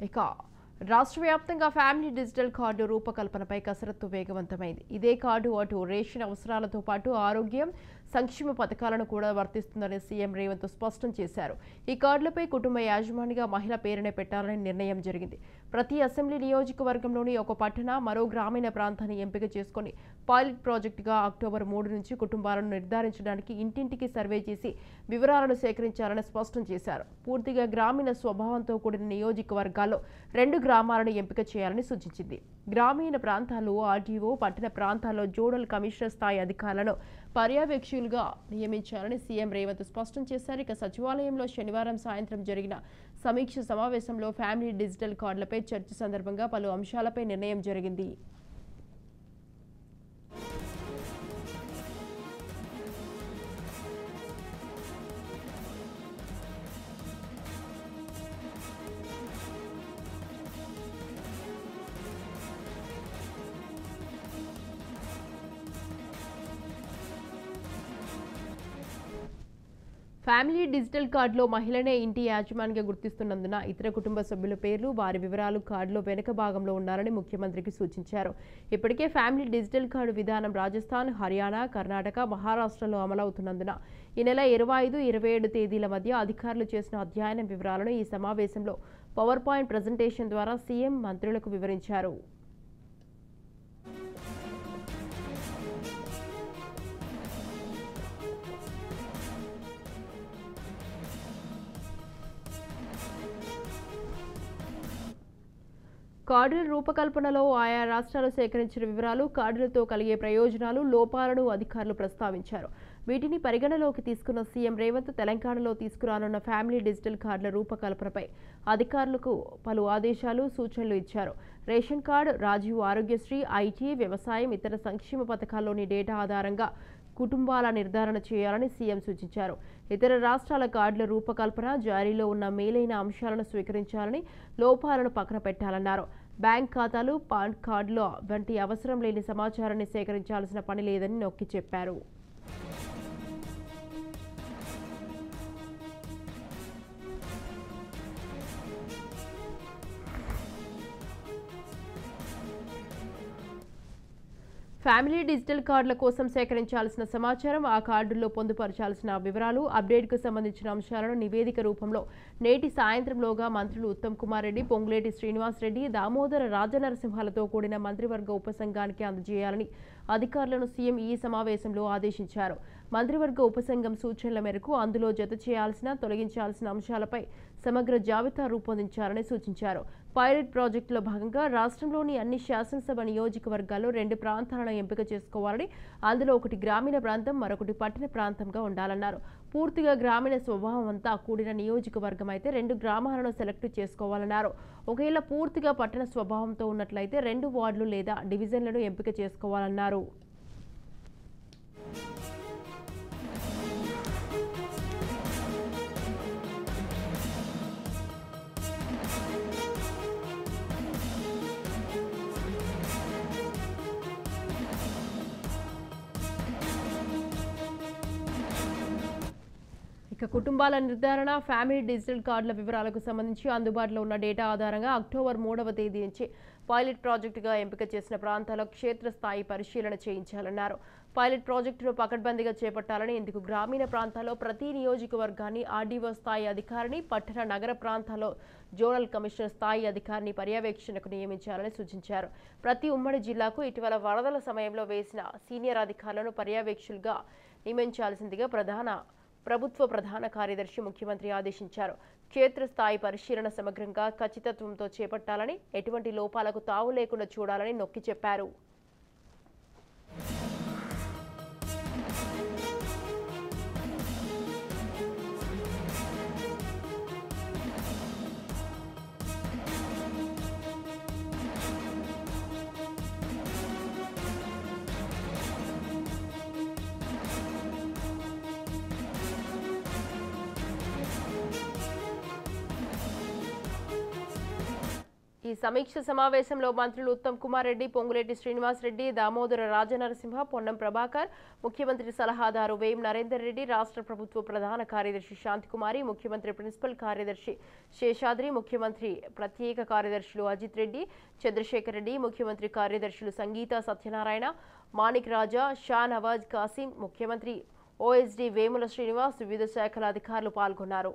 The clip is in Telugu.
ఇక రాష్ట్ర వ్యాప్తంగా ఫ్యామిలీ డిజిటల్ కార్డు రూపకల్పనపై కసరత్తు వేగవంతమైంది. ఇదే కార్డు అటు రేషన్ అవసరాలతో పాటు ఆరోగ్యం, సంక్షేమ పథకాలను కూడా వర్తిస్తుందని సీఎం రేవంత్ స్పష్టం చేశారు. ఈ కార్డులపై కుటుంబ యాజమానిగా మహిళ పేరునే పెట్టాలని నిర్ణయం జరిగింది. ప్రతి అసెంబ్లీ నియోజకవర్గంలోని ఒక పట్టణ, మరో గ్రామీణ ప్రాంతాన్ని ఎంపిక చేసుకుని పైలట్ ప్రాజెక్టుగా అక్టోబర్ 3 నుంచి కుటుంబాలను నిర్ధారించడానికి ఇంటింటికి సర్వే చేసి వివరాలను సేకరించాలని స్పష్టం చేశారు. పూర్తిగా గ్రామీణ స్వభావంతో కూడిన నియోజకవర్గాల్లో 2 గ్రామాలను ఎంపిక చేయాలని సూచించింది. గ్రామీణ ప్రాంతాల్లో ఆర్టీఓ, పట్టణ ప్రాంతాల్లో జోనల్ కమిషనర్ స్థాయి అధికారులను పర్యవేక్షకులుగా నియమించాలని సీఎం రేవంత్ స్పష్టం చేశారు. ఇక సచివాలయంలో శనివారం సాయంత్రం జరిగిన సమీక్ష సమావేశంలో ఫ్యామిలీ డిజిటల్ కార్డులపై చర్చ సందర్భంగా పలు అంశాలపై నిర్ణయం జరిగింది. ఫ్యామిలీ డిజిటల్ కార్డులో మహిళనే ఇంటి యాజమానిగా గుర్తిస్తున్నందున ఇతర కుటుంబ సభ్యుల పేర్లు, వారి వివరాలు కార్డులో వెనుక భాగంలో ఉండాలని ముఖ్యమంత్రికి సూచించారు. ఇప్పటికే ఫ్యామిలీ డిజిటల్ కార్డు విధానం రాజస్థాన్, హర్యానా, కర్ణాటక, మహారాష్ట్రలో అమలవుతున్నందున ఈ నెల 25, 27 తేదీల మధ్య అధికారులు చేసిన అధ్యయనం వివరాలను ఈ సమావేశంలో పవర్ పాయింట్ ప్రజెంటేషన్ ద్వారా సీఎం మంత్రులకు వివరించారు. కార్డుల రూపకల్పనలో ఆయా రాష్ట్రాలు సేకరించిన వివరాలు, కార్డులతో కలిగే ప్రయోజనాలు, లోపాలను అధికారులు ప్రస్తావించారు. వీటిని పరిగణలోకి తీసుకున్న సీఎం రేవంత్ తెలంగాణలో తీసుకురానున్న ఫ్యామిలీ డిజిటల్ కార్డుల రూపకల్పనపై అధికారులకు పలు ఆదేశాలు, సూచనలు ఇచ్చారు. Ration card, Rajiv Aarogyasri, IT, వ్యవసాయం, ఇతర సంక్షేమ పథకాల్లోని డేటా ఆధారంగా కుటుంబాల నిర్ధారణ చేయాలని సీఎం సూచించారు. ఇతర రాష్ట్రాల కార్డుల రూపకల్పన, జారీలో ఉన్న మేలైన అంశాలను స్వీకరించాలని, లోపాలను పక్కన పెట్టాలన్నారు. బ్యాంక్ ఖాతాలు, పాన్ కార్డుల వంటి అవసరం లేని సమాచారాన్ని సేకరించాల్సిన పని లేదని నొక్కి చెప్పారు. ఫ్యామిలీ డిజిటల్ కార్డుల కోసం సేకరించాల్సిన సమాచారం, ఆ కార్డుల్లో పొందుపరచాల్సిన వివరాలు, అప్డేట్కు సంబంధించిన అంశాలను నివేదిక రూపంలో నేటి సాయంత్రంలోగా మంత్రులు ఉత్తమ్ కుమార్ రెడ్డి, పొంగులేటి శ్రీనివాస్ రెడ్డి, దామోదర రాజనరసింహలతో కూడిన మంత్రివర్గ ఉపసంఘానికి అందజేయాలని అధికారులను సీఎం ఈ సమావేశంలో ఆదేశించారు. మంత్రివర్గ ఉపసంఘం సూచనల మేరకు అందులో జత చేయాల్సిన, తొలగించాల్సిన అంశాలపై సమగ్ర జాబితా రూపొందించాలని సూచించారు. పైలట్ ప్రాజెక్టులో భాగంగా రాష్ట్రంలోని అన్ని శాసనసభ నియోజకవర్గాల్లో 2 ప్రాంతాలను ఎంపిక చేసుకోవాలని, అందులో ఒకటి గ్రామీణ ప్రాంతం, మరొకటి పట్టణ ప్రాంతంగా ఉండాలన్నారు. పూర్తిగా గ్రామీణ స్వభావం అంతా కూడిన నియోజకవర్గం అయితే 2 గ్రామాలను సెలెక్ట్ చేసుకోవాలన్నారు. ఒకవేళ పూర్తిగా పట్టణ స్వభావంతో ఉన్నట్లయితే 2 వార్డులు లేదా డివిజన్లను ఎంపిక చేసుకోవాలన్నారు. ఇక కుటుంబాల నిర్ధారణ, ఫ్యామిలీ డిజిటల్ కార్డుల వివరాలకు సంబంధించి అందుబాటులో ఉన్న డేటా ఆధారంగా అక్టోబర్ 3వ తేదీ నుంచి పైలట్ ప్రాజెక్టుగా ఎంపిక చేసిన ప్రాంతాల్లో క్షేత్రస్థాయి పరిశీలన చేయించాలన్నారు. పైలట్ ప్రాజెక్టును పకడ్బందీగా చేపట్టాలని, ఇందుకు గ్రామీణ ప్రాంతాల్లో ప్రతి నియోజకవర్గాన్ని ఆర్డీఓ స్థాయి అధికారిని, పట్టణ, నగర ప్రాంతాల్లో జోనల్ కమిషనర్ స్థాయి అధికారిని పర్యవేక్షణకు నియమించాలని సూచించారు. ప్రతి ఉమ్మడి జిల్లాకు ఇటీవల వరదల సమయంలో వేసిన సీనియర్ అధికారులను పర్యవేక్షకులుగా నియమించాల్సిందిగా ప్రభుత్వ ప్రధాన కార్యదర్శి ముఖ్యమంత్రి ఆదేశించారు. క్షేత్రస్థాయి పరిశీలన సమగ్రంగా, ఖచ్చితత్వంతో చేపట్టాలని, ఎటువంటి లోపాలకు తావు లేకుండా చూడాలని నొక్కి చెప్పారు. ఈ ఈ సమీక్ష సమావేశంలో మంత్రులు ఉత్తమ్ కుమార్ రెడ్డి, పొంగులేటి శ్రీనివాస్ రెడ్డి, దామోదర రాజనరసింహ, పొన్నం ప్రభాకర్, ముఖ్యమంత్రి సలహాదారు వేం నరేందర్ రెడ్డి, రాష్ట్ర ప్రభుత్వ ప్రధాన కార్యదర్శి శాంతికుమారి, ముఖ్యమంత్రి ప్రిన్సిపల్ కార్యదర్శి శేషాద్రి, ముఖ్యమంత్రి ప్రత్యేక కార్యదర్శులు అజిత్ రెడ్డి, చంద్రశేఖర్ రెడ్డి, ముఖ్యమంత్రి కార్యదర్శులు సంగీత సత్యనారాయణ, మాణిక్ రాజా, షా నవాజ్ కాసిం, ముఖ్యమంత్రి ఓఎస్డీ వేముల శ్రీనివాస్, వివిధ శాఖల అధికారులు పాల్గొన్నారు.